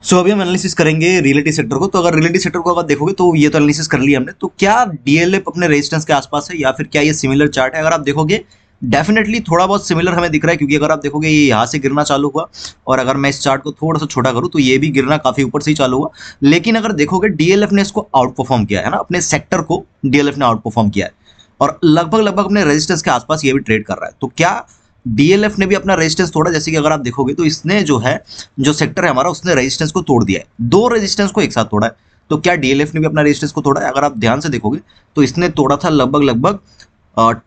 सो अभी हम एनालिसिस करेंगे रियलिटी सेक्टर को। तो अगर रियलिटी सेक्टर को अगर देखोगे तो ये तो एनालिसिस कर लिया हमने, तो क्या डीएलएफ अपने रेजिस्टेंस के आसपास है या फिर क्या ये सिमिलर चार्ट है? अगर आप देखोगे डेफिनेटली थोड़ा बहुत सिमिलर हमें दिख रहा है, क्योंकि अगर आप देखोगे ये यहाँ से गिरना चालू हुआ और अगर मैं इस चार्ट को थोड़ा सा छोटा करूँ तो ये भी गिरना काफी ऊपर से ही चालू हुआ। लेकिन अगर देखोगे डीएलएफ ने इसको आउट परफॉर्म किया है ना, अपने सेक्टर को डीएलएफ ने आउट परफॉर्म किया है और लगभग लगभग अपने रेजिस्टेंस के आसपास ये भी ट्रेड कर रहा है। तो क्या डीएलएफ ने भी अपना रेजिस्टेंस तोड़ा? जैसे कि अगर आप देखोगे तो इसने जो है, जो सेक्टर है हमारा, उसने रेजिस्टेंस को तोड़ दिया है, दो रेजिस्टेंस को एक साथ तोड़ा है। तो क्या डीएलएफ ने भी अपना रेजिस्टेंस को तोड़ा है? अगर आप ध्यान से देखोगे तो इसने तोड़ा था लगभग लगभग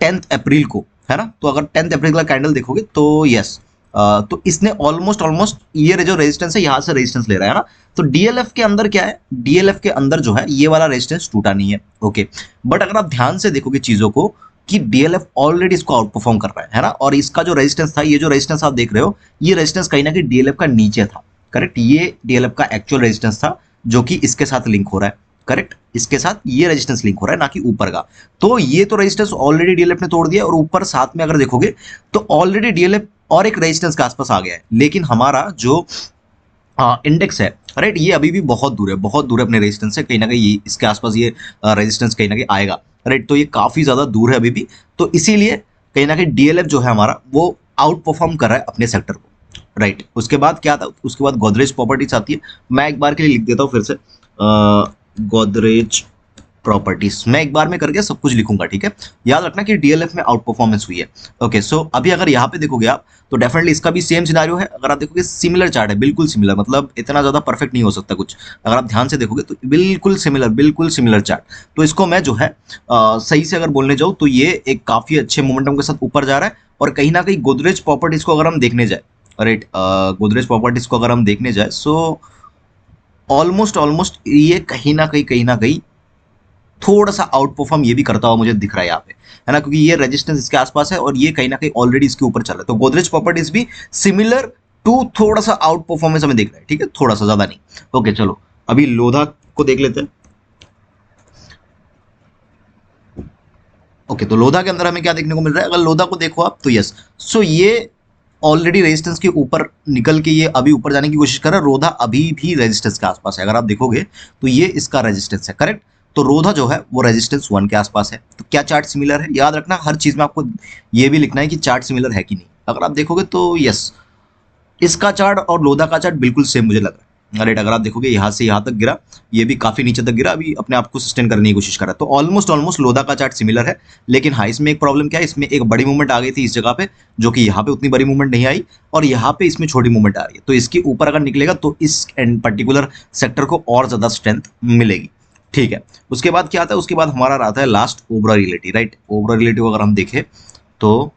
10 अप्रैल को, है ना। तो अगर 10 अप्रैल का कैंडल देखोगे तो यस, तो इसने ऑलमोस्ट ऑलमोस्ट ये जो रेजिस्टेंस है यहाँ से रेजिस्टेंस ले रहा है ना। तो डीएलएफ के अंदर क्या है, डीएलएफ के अंदर जो है ये वाला रेजिस्टेंस टूटा नहीं है, ओके। बट अगर आप ध्यान से देखोगे चीजों को कि डीएलएफ ऑलरेडी इसको आउट परफॉर्म कर रहा है ना। और इसका जो रेजिस्टेंस था, ये जो रेजिस्टेंस आप देख रहे हो, ये रेजिस्टेंस कहीं ना कहीं डीएलएफ का नीचे था, करेक्ट। ये डीएलएफ का एक्चुअल रेजिस्टेंस था जो कि इसके साथ लिंक हो रहा है, करेक्ट। इसके साथ ये रेजिस्टेंस लिंक हो रहा है, ना कि ऊपर का। तो ये तो रेजिस्टेंस ऑलरेडी डीएलएफ ने तोड़ दिया और ऊपर साथ में अगर देखोगे तो ऑलरेडी डीएलएफ और एक रेजिस्टेंस के आसपास आ गया है। लेकिन हमारा जो इंडेक्स है, राइट, ये अभी भी बहुत दूर है, बहुत दूर है अपने रेजिस्टेंस से। कहीं ना कहीं इसके आसपास ये रेजिस्टेंस कहीं ना कहीं आएगा, राइट। तो ये काफी ज्यादा दूर है अभी भी। तो इसीलिए कहीं ना कहीं डीएलएफ जो है हमारा वो आउट परफॉर्म कर रहा है अपने सेक्टर को, राइट। उसके बाद क्या था, उसके बाद गोदरेज प्रॉपर्टीज आती है। मैं एक बार के लिए लिख देता हूँ फिर से, गोदरेज प्रॉपर्टीज मैं एक बार में करके सब कुछ लिखूंगा, ठीक है। याद रखना कि डीएलएफ में आउट परफॉर्मेंस हुई है, ओके। सो अभी अगर यहाँ पे देखोगे आप तो डेफिनेटली इसका भी सेम सिनारियो है। अगर आप देखोगे सिमिलर चार्ट है, बिल्कुल सिमिलर, मतलब इतना ज्यादा परफेक्ट नहीं हो सकता कुछ। अगर आप ध्यान से देखोगे तो बिल्कुल सिमिलर, बिल्कुल सिमिलर चार्ट। तो इसको मैं जो है सही से अगर बोलने जाऊँ तो ये एक काफी अच्छे मोमेंटम के साथ ऊपर जा रहा है। और कहीं ना कहीं गोदरेज प्रॉपर्टीज को अगर हम देखने जाए, राइट, गोदरेज प्रॉपर्टीज को अगर हम देखने जाए, सो ऑलमोस्ट ऑलमोस्ट ये कहीं ना कहीं थोड़ा सा आउट परफॉर्म ये भी करता हुआ मुझे दिख रहा है यहाँ पे, है ना, क्योंकि ये रेजिस्टेंस इसके आसपास है और ये कहीं ना कहीं ऑलरेडी इसके ऊपर चल रहा है। तो गोदरेज प्रॉपर्टीज भी सिमिलर टू थोड़ा सा आउट परफॉर्मेंस हमें दिख रहा है, ठीक है, थोड़ा सा, ज्यादा नहीं। ओके, चलो अभी लोधा को देख लेते हैं। ओके, तो लोधा के अंदर हमें क्या देखने को मिल रहा है? अगर लोधा को देखो आप तो यस, सो ये ऑलरेडी रेजिस्टेंस के ऊपर निकल के ये अभी ऊपर जाने की कोशिश कर रहा है। रोधा अभी भी रेजिस्टेंस के आसपास है, अगर आप देखोगे तो ये इसका रेजिस्टेंस है, करेक्ट। तो रोधा जो है वो रेजिस्टेंस 1 के आसपास है। तो क्या चार्ट सिमिलर है? याद रखना हर चीज में आपको ये भी लिखना है कि चार्ट सिमिलर है कि नहीं। अगर आप देखोगे तो यस, इसका चार्ट और लोधा का चार्ट बिल्कुल सेम मुझे लग रहा है, राइट। अगर आप देखोगे यहाँ से यहाँ तक गिरा, ये भी काफी नीचे तक गिरा, अभी अपने आप को सस्टेन करने की कोशिश कर रहा है। तो ऑलमोस्ट ऑलमोस्ट लोधा का चार्ट सिमिलर है। लेकिन हाँ, इसमें एक प्रॉब्लम क्या है, इसमें एक बड़ी मूवमेंट आ गई थी इस जगह पे, जो कि यहाँ पे उतनी बड़ी मूवमेंट नहीं आई, और यहाँ पे इसमें छोटी मूवमेंट आ रही है। तो इसके ऊपर अगर निकलेगा तो इस पर्टिकुलर सेक्टर को और ज्यादा स्ट्रेंथ मिलेगी, ठीक है। उसके बाद क्या आता है? उसके बाद हमारा आता है last Obra relative, right. Obra relative अगर हम देखें तो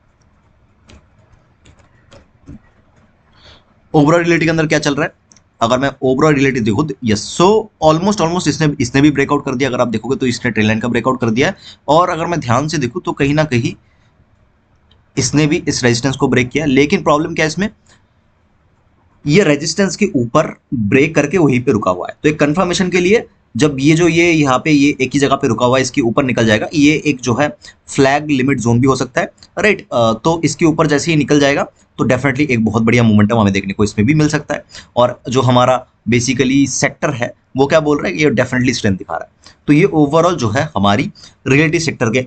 ओबरा रिलेटिव के अंदर क्या चल रहा है? अगर मैं ओबरा रिलेटिव देखूं तो यस, सो ऑलमोस्ट ऑलमोस्ट इसने भी ब्रेकआउट कर दिया। अगर आप देखोगे तो इसने ट्रेल लाइन का ब्रेकआउट कर दिया है। और अगर मैं ध्यान से देखूं तो कहीं ना कहीं इसने भी इस रेजिस्टेंस को ब्रेक किया। लेकिन प्रॉब्लम क्या है इसमें, ये रेजिस्टेंस के ऊपर ब्रेक करके वहीं पे रुका हुआ है। तो एक कंफर्मेशन के लिए जब ये जो ये यहाँ पे ये एक ही जगह पे रुका हुआ है, इसके ऊपर निकल जाएगा, ये एक जो है फ्लैग लिमिट जोन भी हो सकता है, राइट। तो इसके ऊपर जैसे ही निकल जाएगा तो डेफिनेटली एक बहुत बढ़िया मोमेंटम हमें देखने को इसमें भी मिल सकता है। और जो हमारा बेसिकली सेक्टर है वो क्या बोल रहा है, ये डेफिनेटली स्ट्रेंथ दिखा रहा है। तो ये ओवरऑल जो है हमारी रिलेटिव सेक्टर के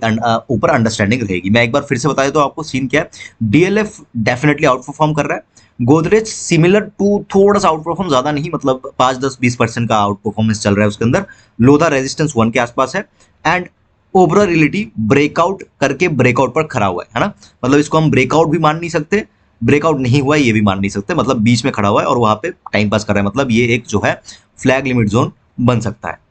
ऊपर अंडरस्टैंडिंग रहेगी। मैं एक बार फिर से बता देता हूं आपको सीन क्या है। डीएलएफ डेफिनेटली आउट परफॉर्म कर रहा है, गोदरेज सिमिलर टू थोड़ा सा आउट परफॉर्म, ज्यादा नहीं, मतलब 5-10-20% का आउट परफॉर्मेंस चल रहा है उसके अंदर। लोधा रेजिस्टेंस 1 के आसपास है एंड ओबरा रिलेटिव ब्रेकआउट करके ब्रेकआउट पर खड़ा हुआ है ना। मतलब इसको हम ब्रेकआउट भी मान नहीं सकते, ब्रेकआउट नहीं हुआ है ये भी मान नहीं सकते, मतलब बीच में खड़ा हुआ है और वहां पे टाइम पास कर रहा है। मतलब ये एक जो है फ्लैग लिमिट जोन बन सकता है।